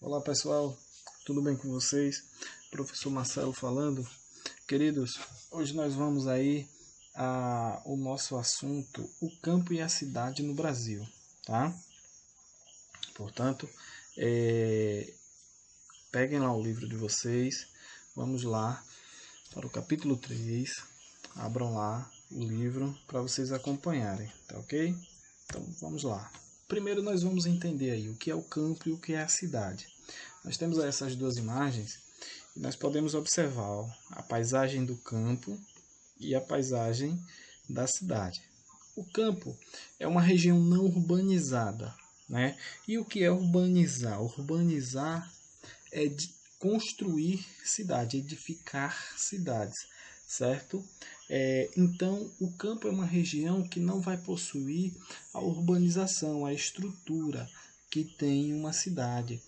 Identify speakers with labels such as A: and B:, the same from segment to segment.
A: Olá pessoal, tudo bem com vocês? Professor Marcelo falando. Queridos, hoje nós vamos aí o nosso assunto, o campo e a cidade no Brasil, tá? Portanto, peguem lá o livro de vocês, vamos lá para o capítulo 3, abram lá o livro para vocês acompanharem, tá ok? Então vamos lá. Primeiro nós vamos entender aí o que é o campo e o que é a cidade. Nós temos aí essas duas imagens e nós podemos observar a paisagem do campo e a paisagem da cidade. O campo é uma região não urbanizada, né? E o que é urbanizar? Urbanizar é construir cidade, edificar cidades, certo? Então, o campo é uma região que não vai possuir a urbanização, a estrutura que tem uma cidade,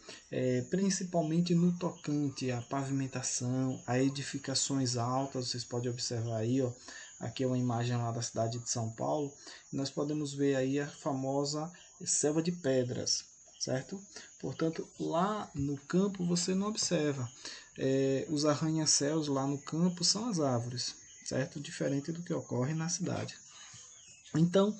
A: principalmente no tocante à pavimentação, a edificações altas. Vocês podem observar aí, ó, aqui é uma imagem lá da cidade de São Paulo. Nós podemos ver aí a famosa selva de pedras, certo? Portanto, lá no campo você não observa. Os arranha-céus lá no campo são as árvores, certo? Diferente do que ocorre na cidade. Então,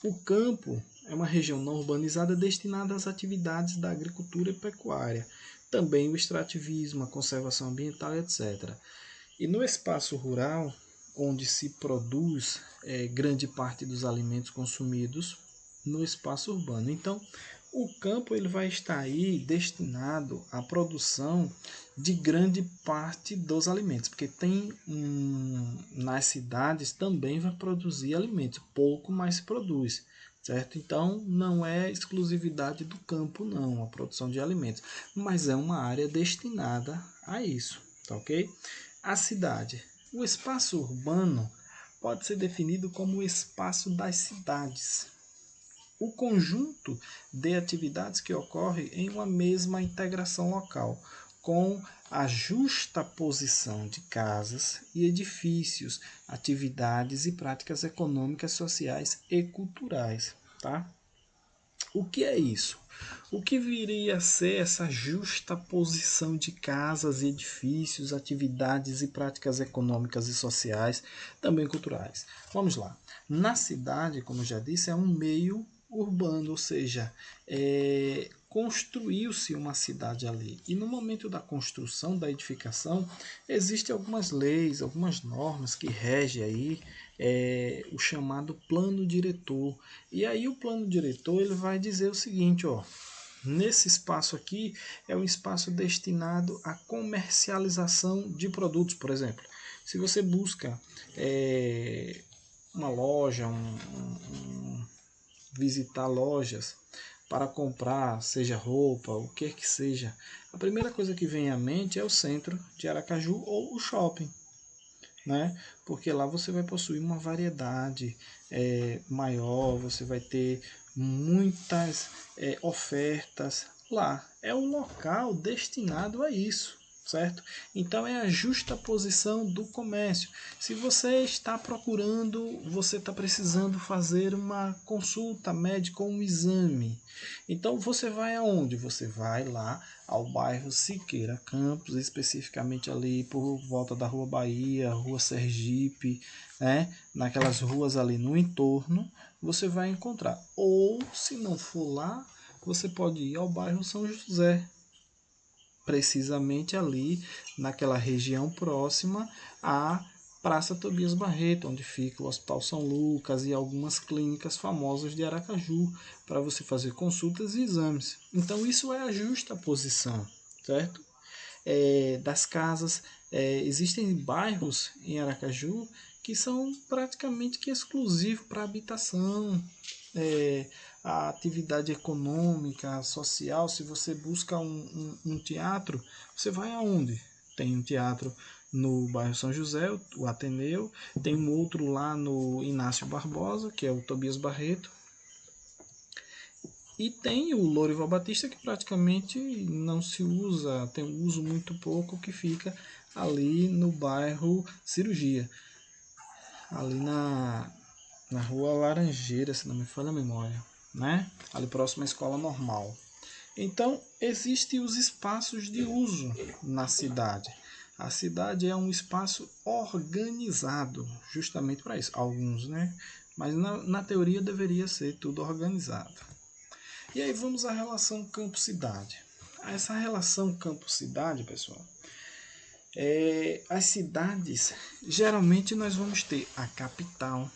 A: o campo é uma região não urbanizada destinada às atividades da agricultura e pecuária, também o extrativismo, a conservação ambiental, etc. E no espaço rural, onde se produz grande parte dos alimentos consumidos no espaço urbano. Então, o campo ele vai estar aí destinado à produção de grande parte dos alimentos, porque tem nas cidades também vai produzir alimentos, pouco mais se produz, certo? Então não é exclusividade do campo não, a produção de alimentos, mas é uma área destinada a isso, tá ok? A cidade, o espaço urbano pode ser definido como o espaço das cidades, o conjunto de atividades que ocorre em uma mesma integração local, com a justa posição de casas e edifícios, atividades e práticas econômicas, sociais e culturais. Tá? O que é isso? O que viria a ser essa justa posição de casas e edifícios, atividades e práticas econômicas e sociais, também culturais? Vamos lá. Na cidade, como eu já disse, é um meio urbano, ou seja, construiu-se uma cidade ali. E no momento da construção, da edificação, existem algumas leis, algumas normas que regem aí o chamado plano diretor. E aí o plano diretor ele vai dizer o seguinte, ó, nesse espaço aqui é um espaço destinado à comercialização de produtos, por exemplo. Se você busca uma loja, visitar lojas para comprar, seja roupa, o que seja, a primeira coisa que vem à mente é o centro de Aracaju ou o shopping, né? Porque lá você vai possuir uma variedade maior, você vai ter muitas ofertas. Lá é um local destinado a isso, certo? Então é a justa posição do comércio. Se você está procurando, você está precisando fazer uma consulta médica ou um exame, então você vai aonde? Você vai lá ao bairro Siqueira Campos, especificamente ali por volta da Rua Bahia, Rua Sergipe, né? Naquelas ruas ali no entorno, você vai encontrar. Ou, se não for lá, você pode ir ao bairro São José, precisamente ali naquela região próxima à Praça Tobias Barreto, onde fica o Hospital São Lucas e algumas clínicas famosas de Aracaju, para você fazer consultas e exames. Então isso é a justa posição, certo? Das casas, existem bairros em Aracaju que são praticamente que exclusivos para habitação, a atividade econômica, social. Se você busca um teatro, você vai aonde? Tem um teatro no bairro São José, o Ateneu, tem um outro lá no Inácio Barbosa, que é o Tobias Barreto, e tem o Lourival Batista, que praticamente não se usa, tem um uso muito pouco, que fica ali no bairro Cirurgia, ali na rua Laranjeira, se não me falha a memória, né? Ali próximo à Escola Normal. Então, existem os espaços de uso na cidade. A cidade é um espaço organizado, justamente para isso. Alguns, né? Mas na teoria deveria ser tudo organizado. E aí vamos à relação campo-cidade. Essa relação campo-cidade, pessoal, as cidades, geralmente nós vamos ter a capital,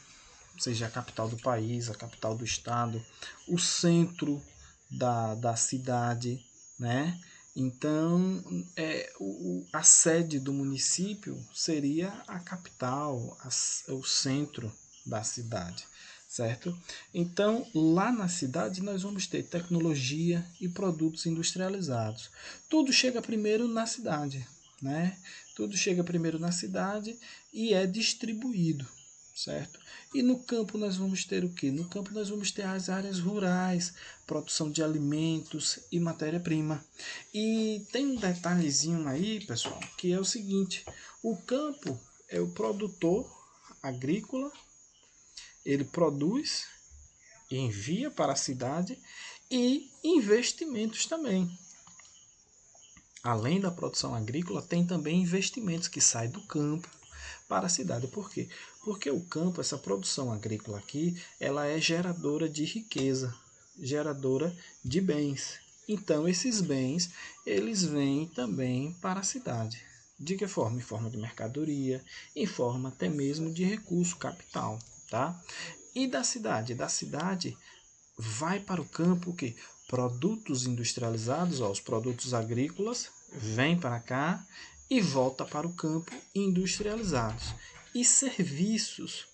A: seja a capital do país, a capital do estado, o centro da cidade, né? Então, a sede do município seria a capital, o centro da cidade, certo? Então, lá na cidade nós vamos ter tecnologia e produtos industrializados. Tudo chega primeiro na cidade, né? Tudo chega primeiro na cidade e é distribuído, certo? E no campo nós vamos ter o quê? No campo nós vamos ter as áreas rurais, produção de alimentos e matéria-prima. E tem um detalhezinho aí, pessoal, que é o seguinte: o campo é o produtor agrícola, ele produz, envia para a cidade e investimentos também. Além da produção agrícola, tem também investimentos que saem do campo para a cidade. Por quê? Porque o campo, essa produção agrícola aqui, ela é geradora de riqueza, geradora de bens. Então, esses bens, eles vêm também para a cidade. De que forma? Em forma de mercadoria, em forma até mesmo de recurso, capital, tá? E da cidade? Da cidade vai para o campo o quê? Produtos industrializados, ó, os produtos agrícolas, vêm para cá e volta para o campo industrializados. E serviços,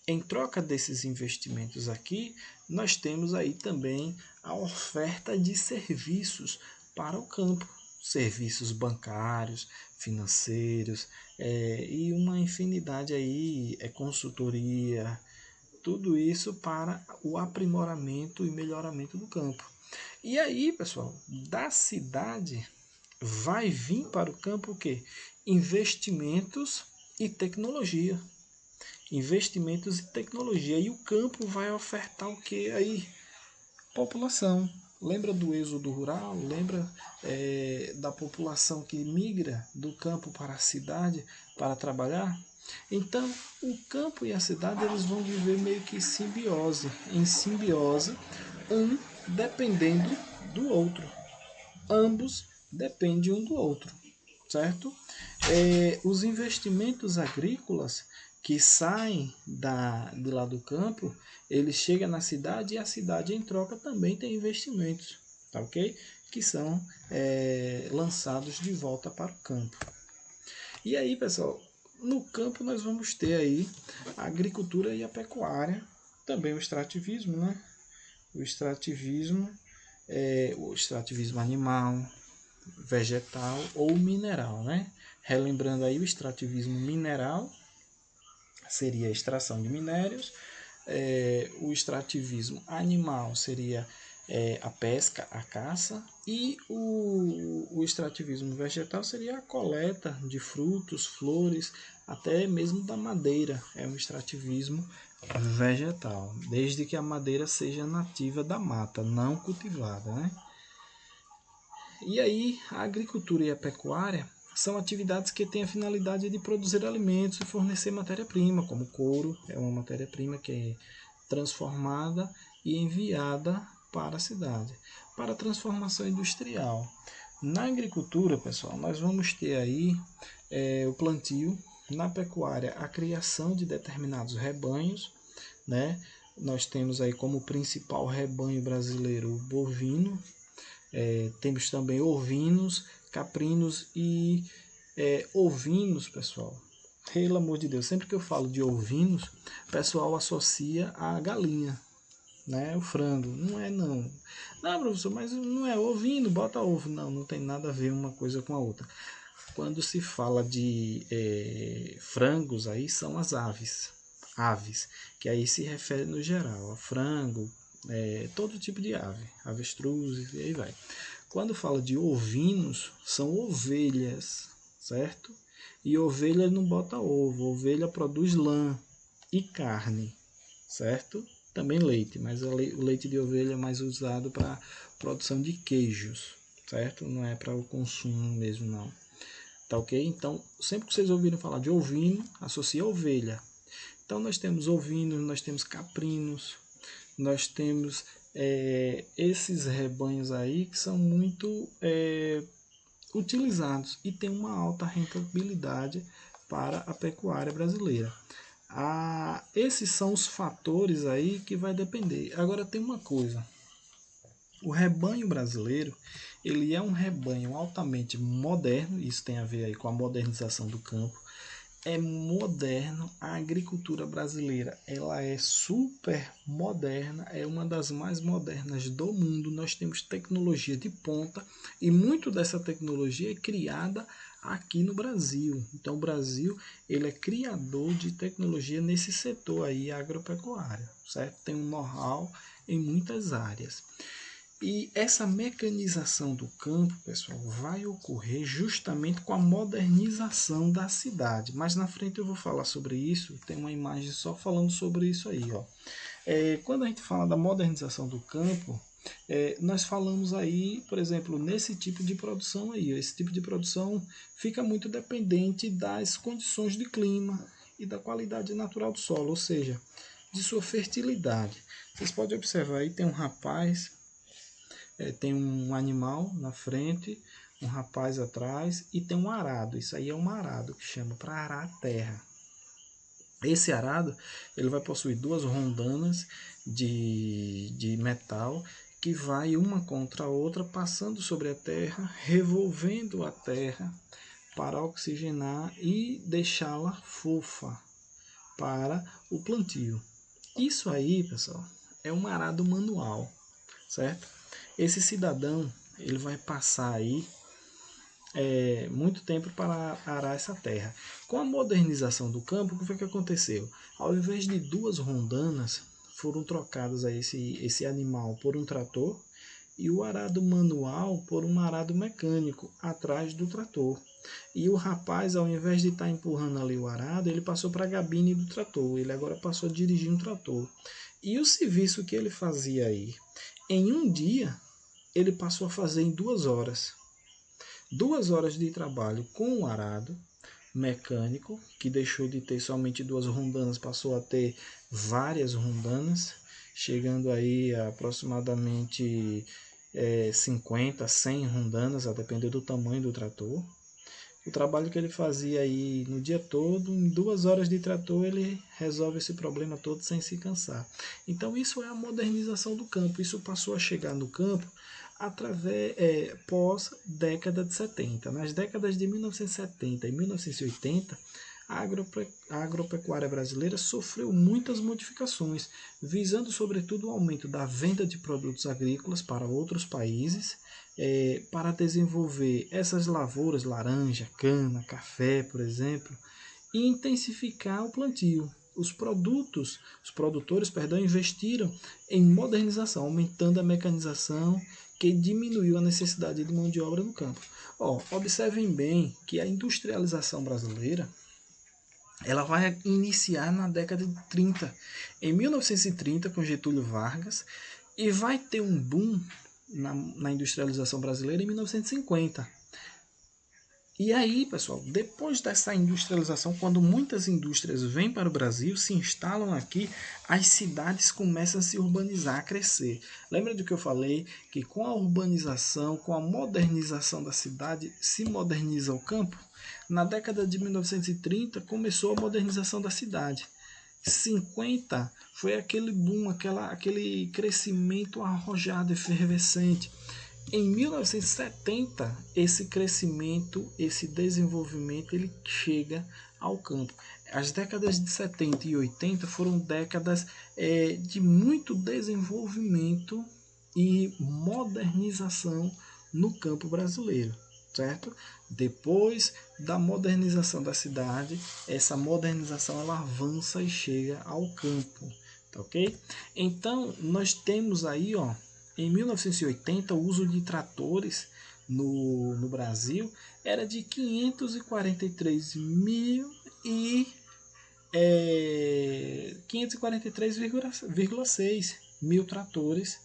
A: em troca desses investimentos aqui, nós temos aí também a oferta de serviços para o campo, serviços bancários, financeiros, e uma infinidade aí, consultoria, tudo isso para o aprimoramento e melhoramento do campo. E aí, pessoal, da cidade vai vir para o campo o quê? Investimentos e tecnologia. Investimentos e tecnologia. E o campo vai ofertar o que aí? População. Lembra do êxodo rural? Lembra da população que migra do campo para a cidade para trabalhar? Então, o campo e a cidade eles vão viver meio que em simbiose, um dependendo do outro. Ambos dependem um do outro, certo? Os investimentos agrícolas que saem de lá do campo, eles chegam na cidade e a cidade em troca também tem investimentos, tá ok? Que são lançados de volta para o campo. E aí, pessoal, no campo nós vamos ter aí a agricultura e a pecuária, também o extrativismo, né? O extrativismo animal, vegetal ou mineral, né? Relembrando aí, o extrativismo mineral seria a extração de minérios, o extrativismo animal seria a pesca, a caça, e o extrativismo vegetal seria a coleta de frutos, flores, até mesmo da madeira. É um extrativismo vegetal, desde que a madeira seja nativa da mata, não cultivada, né? E aí, a agricultura e a pecuária são atividades que têm a finalidade de produzir alimentos e fornecer matéria-prima, como couro, é uma matéria-prima que é transformada e enviada para a cidade. Para a transformação industrial. Na agricultura, pessoal, nós vamos ter aí o plantio, na pecuária a criação de determinados rebanhos, né? Nós temos aí como principal rebanho brasileiro o bovino, temos também ovinos, caprinos e ovinos, pessoal. Pelo amor de Deus, sempre que eu falo de ovinos, o pessoal associa a galinha, né? O frango. Não é não. Não, professor, mas não é ovino, bota ovo. Não, não tem nada a ver uma coisa com a outra. Quando se fala de frangos, aí são as aves. Aves, que aí se refere no geral a frango, todo tipo de ave, avestruzes e aí vai. Quando fala de ovinos, são ovelhas, certo? E ovelha não bota ovo, ovelha produz lã e carne, certo? também leite, mas o leite de ovelha é mais usado para produção de queijos, certo? Não é para o consumo mesmo, não. Tá ok? Então, sempre que vocês ouvirem falar de ovino, associa ovelha. Então, nós temos ovinos, nós temos caprinos, nós temos esses rebanhos aí que são muito utilizados e tem uma alta rentabilidade para a pecuária brasileira. Esses são os fatores aí que vai depender. Agora tem uma coisa, o rebanho brasileiro, ele é um rebanho altamente moderno, isso tem a ver aí com a modernização do campo, é moderno, a agricultura brasileira, ela é super moderna, é uma das mais modernas do mundo, nós temos tecnologia de ponta e muito dessa tecnologia é criada aqui no Brasil. Então o Brasil, ele é criador de tecnologia nesse setor aí agropecuário, certo? Tem um know-how em muitas áreas. E essa mecanização do campo, pessoal, vai ocorrer justamente com a modernização da cidade. Mas na frente eu vou falar sobre isso, tem uma imagem só falando sobre isso aí. Ó. Quando a gente fala da modernização do campo, nós falamos aí, por exemplo, nesse tipo de produção aí. Ó, esse tipo de produção fica muito dependente das condições de clima e da qualidade natural do solo, ou seja, de sua fertilidade. Vocês podem observar aí, tem um rapaz... tem um animal na frente, um rapaz atrás e tem um arado. Isso aí é um arado que chama para arar a terra. Esse arado ele vai possuir duas rondanas de metal que vai uma contra a outra passando sobre a terra, revolvendo a terra para oxigenar e deixá-la fofa para o plantio. Isso aí, pessoal, é um arado manual, certo? Esse cidadão ele vai passar aí muito tempo para arar essa terra. Com a modernização do campo, o que foi que aconteceu? Ao invés de duas rondanas, foram trocadas aí esse animal por um trator e o arado manual por um arado mecânico atrás do trator. E o rapaz, ao invés de estar empurrando ali o arado, ele passou para a cabine do trator. Ele agora passou a dirigir um trator. E o serviço que ele fazia aí, em um dia, ele passou a fazer em 2 horas. 2 horas de trabalho com o arado mecânico, que deixou de ter somente 2 rondanas, passou a ter várias rondanas, chegando aí a aproximadamente 50, 100 rondanas, a depender do tamanho do trator. O trabalho que ele fazia aí no dia todo, em 2 horas de trator, ele resolve esse problema todo sem se cansar. Então isso é a modernização do campo. Isso passou a chegar no campo através pós década de 70. Nas décadas de 1970 e 1980, a agropecuária brasileira sofreu muitas modificações, visando sobretudo o aumento da venda de produtos agrícolas para outros países, para desenvolver essas lavouras, laranja, cana, café, por exemplo, e intensificar o plantio. Os produtores, investiram em modernização, aumentando a mecanização, que diminuiu a necessidade de mão de obra no campo. Observem bem que a industrialização brasileira ela vai iniciar na década de 30, em 1930, com Getúlio Vargas, e vai ter um boom na industrialização brasileira em 1950. E aí, pessoal, depois dessa industrialização, quando muitas indústrias vêm para o Brasil, se instalam aqui, as cidades começam a se urbanizar, a crescer. Lembra do que eu falei? Que com a urbanização, com a modernização da cidade, se moderniza o campo? Na década de 1930, começou a modernização da cidade. 50 foi aquele boom, aquele crescimento arrojado, efervescente. Em 1970, esse crescimento, esse desenvolvimento, ele chega ao campo. As décadas de 70 e 80 foram décadas de muito desenvolvimento e modernização no campo brasileiro, certo? Depois da modernização da cidade, essa modernização ela avança e chega ao campo, tá ok? Então, nós temos aí, em 1980, o uso de tratores no Brasil era de 543.000 543,6 mil tratores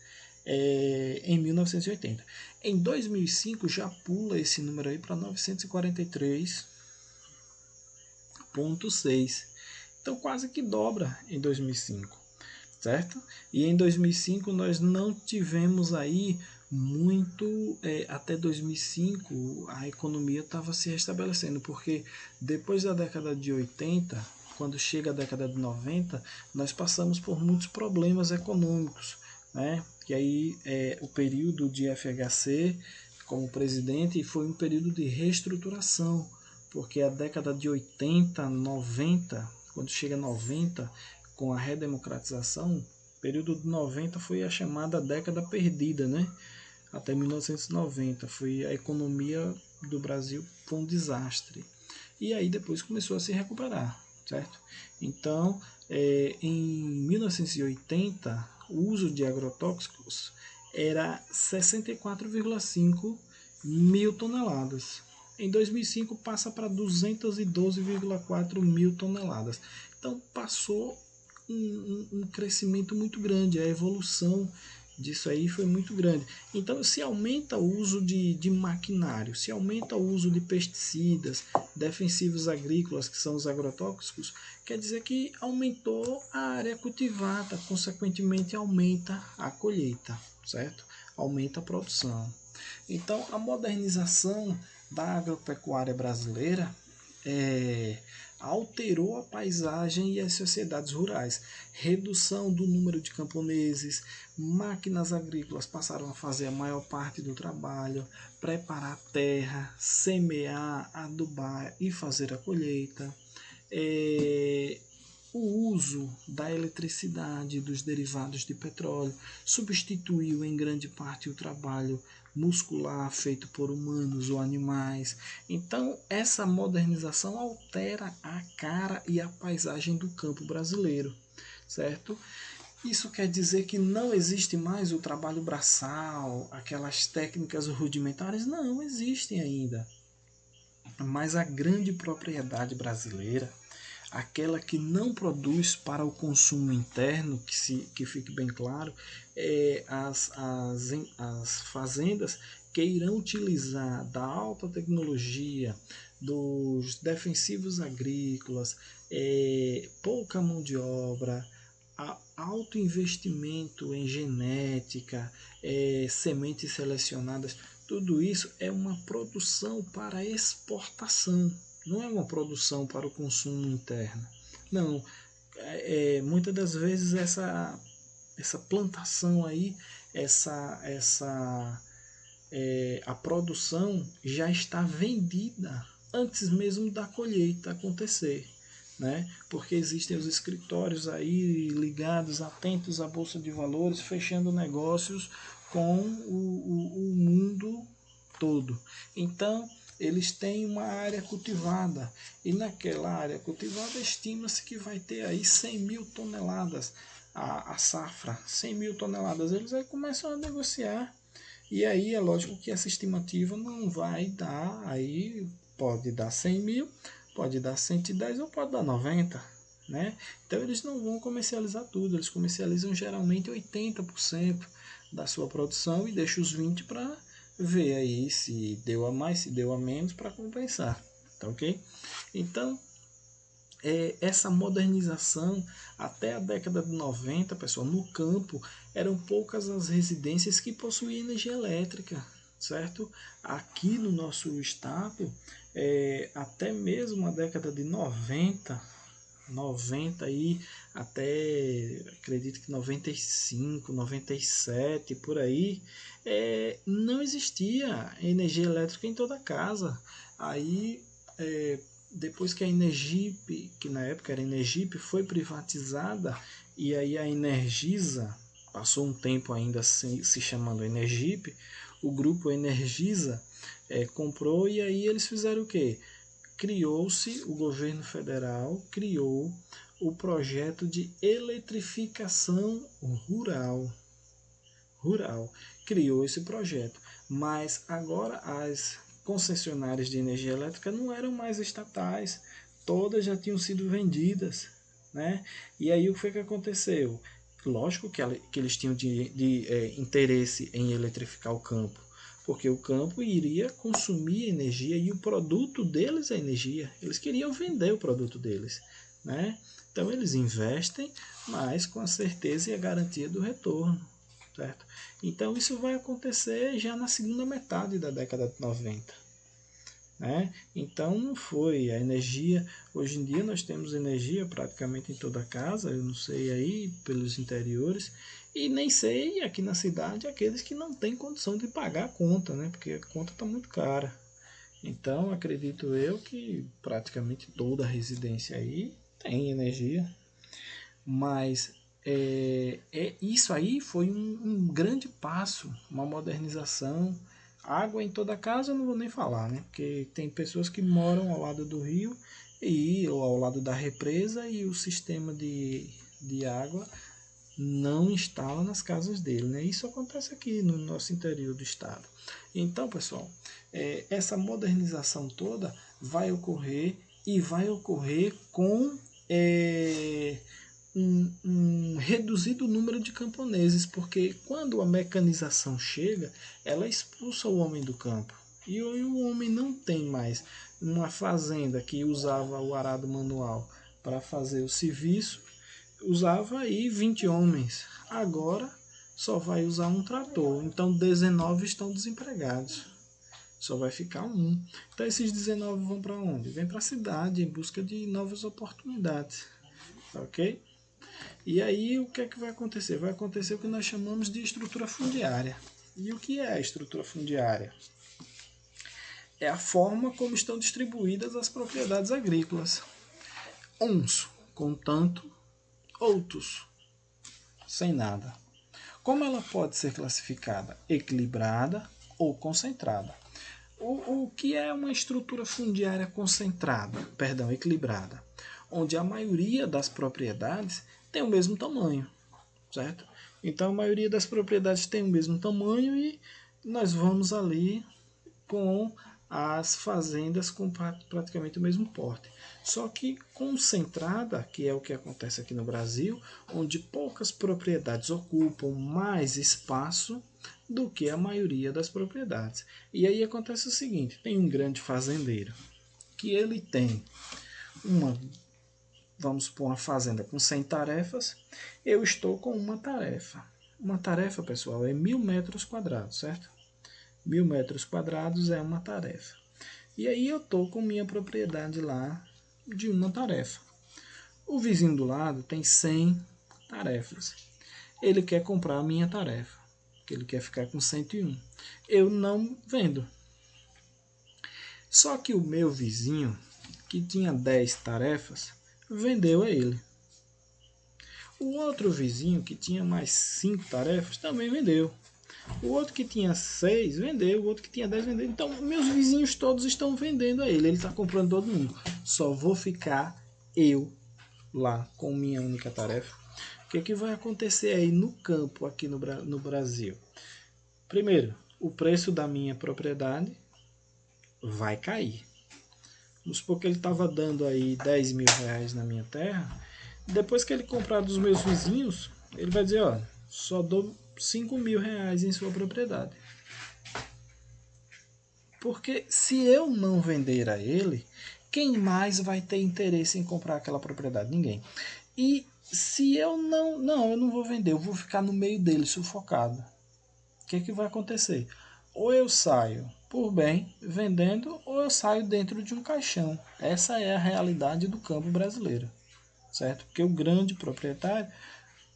A: em 1980. Em 2005 já pula esse número aí para 943,6. Então quase que dobra em 2005, certo? E em 2005 nós não tivemos aí muito, até 2005 a economia estava se restabelecendo, porque depois da década de 80, quando chega a década de 90, nós passamos por muitos problemas econômicos, né? Que aí o período de FHC como presidente foi um período de reestruturação, porque a década de 80, 90, quando chega a 90, com a redemocratização, o período de 90 foi a chamada década perdida, né? Até 1990 foi a economia do Brasil foi um desastre. E aí depois começou a se recuperar, certo? Então, em 1980, o uso de agrotóxicos era 64,5 mil toneladas. Em 2005 passa para 212,4 mil toneladas. Então passou um crescimento muito grande, a evolução disso aí foi muito grande. Então, se aumenta o uso de maquinário, se aumenta o uso de pesticidas, defensivos agrícolas, que são os agrotóxicos, quer dizer que aumentou a área cultivada, consequentemente aumenta a colheita, certo? Aumenta a produção. Então, a modernização da agropecuária brasileira alterou a paisagem e as sociedades rurais. Redução do número de camponeses, máquinas agrícolas passaram a fazer a maior parte do trabalho, preparar a terra, semear, adubar e fazer a colheita. O uso da eletricidade, dos derivados de petróleo, substituiu em grande parte o trabalho muscular feito por humanos ou animais. Então, essa modernização altera a cara e a paisagem do campo brasileiro, certo? Isso quer dizer que não existe mais o trabalho braçal, aquelas técnicas rudimentares? Não, existem ainda. Mas a grande propriedade brasileira, aquela que não produz para o consumo interno, que fique bem claro, as fazendas que irão utilizar da alta tecnologia, dos defensivos agrícolas, pouca mão de obra, alto investimento em genética, sementes selecionadas, tudo isso é uma produção para exportação, não é uma produção para o consumo interno. Não, muitas das vezes essa plantação aí, a produção já está vendida antes mesmo da colheita acontecer, né? Porque existem os escritórios aí ligados, atentos à Bolsa de Valores, fechando negócios com o mundo todo. Então, eles têm uma área cultivada, e naquela área cultivada estima-se que vai ter aí 100 mil toneladas a safra, 100 mil toneladas. Eles aí começam a negociar, e aí é lógico que essa estimativa não vai dar, aí pode dar 100 mil, pode dar 110 ou pode dar 90, né? Então eles não vão comercializar tudo, eles comercializam geralmente 80% da sua produção e deixam os 20% para ver aí se deu a mais, se deu a menos, para compensar, tá ok? Então, essa modernização até a década de 90, pessoal, no campo eram poucas as residências que possuíam energia elétrica, certo? Aqui no nosso estado, até mesmo a década de 90 aí até acredito que 95, 97 por aí, não existia energia elétrica em toda casa. Aí depois que a Energip, que na época era Energip, foi privatizada, e aí a Energisa passou um tempo ainda se chamando Energip, o grupo Energisa comprou, e aí eles fizeram o quê? Criou-se, o governo federal criou o projeto de eletrificação rural. Criou esse projeto, mas agora as concessionárias de energia elétrica não eram mais estatais, todas já tinham sido vendidas, né? E aí o que foi que aconteceu? Lógico que eles tinham interesse em eletrificar o campo, porque o campo iria consumir energia e o produto deles é energia. Eles queriam vender o produto deles, né? Então eles investem, mas com a certeza e a garantia do retorno, certo? Então isso vai acontecer já na segunda metade da década de 90. Né? Então não foi a energia. Hoje em dia nós temos energia praticamente em toda casa, eu não sei aí pelos interiores, e nem sei aqui na cidade aqueles que não têm condição de pagar a conta, né? Porque a conta está muito cara. Então acredito eu que praticamente toda residência aí tem energia, mas isso aí foi um grande passo, uma modernização. Água em toda casa eu não vou nem falar, né? Porque tem pessoas que moram ao lado do rio ou ao lado da represa e o sistema de água não instala nas casas dele, né? Isso acontece aqui no nosso interior do estado. Então, pessoal, essa modernização toda vai ocorrer e vai ocorrer com um reduzido número de camponeses, porque quando a mecanização chega, ela expulsa o homem do campo. E o homem não tem mais uma fazenda que usava o arado manual para fazer o serviço, usava aí 20 homens. Agora só vai usar um trator. Então 19 estão desempregados. Só vai ficar um. Então esses 19 vão para onde? Vêm para a cidade em busca de novas oportunidades. Ok? E aí o que é que vai acontecer? Vai acontecer o que nós chamamos de estrutura fundiária. E o que é a estrutura fundiária? É a forma como estão distribuídas as propriedades agrícolas. Uns com tanto, outros sem nada. Como ela pode ser classificada? Equilibrada ou concentrada. O que é uma estrutura fundiária concentrada? Perdão, equilibrada. Onde a maioria das propriedades tem o mesmo tamanho, certo? Então a maioria das propriedades tem o mesmo tamanho e nós vamos ali com as fazendas com praticamente o mesmo porte. Só que concentrada, que é o que acontece aqui no Brasil, onde poucas propriedades ocupam mais espaço do que a maioria das propriedades. E aí acontece o seguinte, tem um grande fazendeiro que ele tem vamos supor, uma fazenda com 100 tarefas, eu estou com uma tarefa. Uma tarefa, pessoal, é 1000 metros quadrados, certo? 1000 metros quadrados é uma tarefa. E aí eu estou com minha propriedade lá de uma tarefa. O vizinho do lado tem 100 tarefas. Ele quer comprar a minha tarefa, que ele quer ficar com 101. Eu não vendo. Só que o meu vizinho, que tinha 10 tarefas, vendeu a ele. O outro vizinho, que tinha mais 5 tarefas, também vendeu. O outro que tinha 6 vendeu, o outro que tinha 10 vendeu. Então, meus vizinhos todos estão vendendo a ele. Ele está comprando todo mundo. Só vou ficar eu lá com minha única tarefa. O que vai acontecer aí no campo, aqui no Brasil? Primeiro, o preço da minha propriedade vai cair. Vamos supor que ele estava dando aí 10 mil reais na minha terra. Depois que ele comprar dos meus vizinhos, ele vai dizer, ó, só dou 5 mil reais em sua propriedade. Porque se eu não vender a ele, quem mais vai ter interesse em comprar aquela propriedade? Ninguém. E se eu eu não vou vender, eu vou ficar no meio dele, sufocado. O que vai acontecer? Ou eu saio por bem, vendendo, ou eu saio dentro de um caixão. Essa é a realidade do campo brasileiro, certo? Porque o grande proprietário,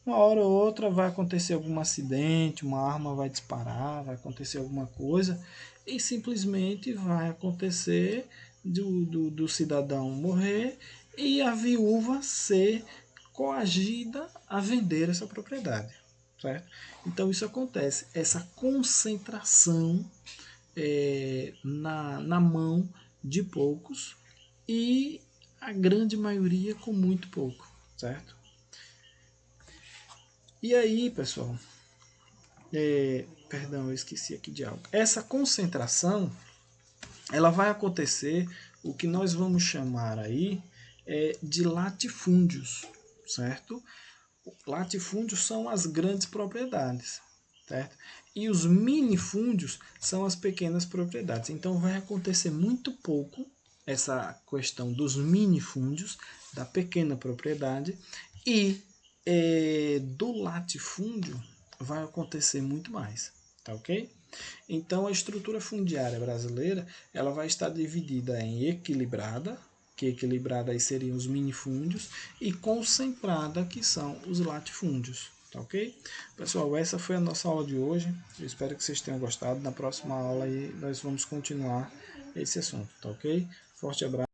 A: uma hora ou outra vai acontecer algum acidente, uma arma vai disparar, vai acontecer alguma coisa e simplesmente vai acontecer do cidadão morrer e a viúva ser coagida a vender essa propriedade, certo? Então isso acontece, essa concentração na mão de poucos e a grande maioria com muito pouco, certo? E aí, pessoal, perdão, eu esqueci aqui de algo. Essa concentração, ela vai acontecer, o que nós vamos chamar aí de latifúndios, certo? Latifúndios são as grandes propriedades, certo? E os minifúndios são as pequenas propriedades. Então vai acontecer muito pouco essa questão dos minifúndios, da pequena propriedade, e do latifúndio vai acontecer muito mais, tá ok? Então a estrutura fundiária brasileira ela vai estar dividida em equilibrada, que equilibrada aí seriam os minifúndios, e concentrada, que são os latifúndios. Tá ok? Pessoal, essa foi a nossa aula de hoje. Eu espero que vocês tenham gostado. Na próxima aula aí nós vamos continuar esse assunto, tá ok? Forte abraço.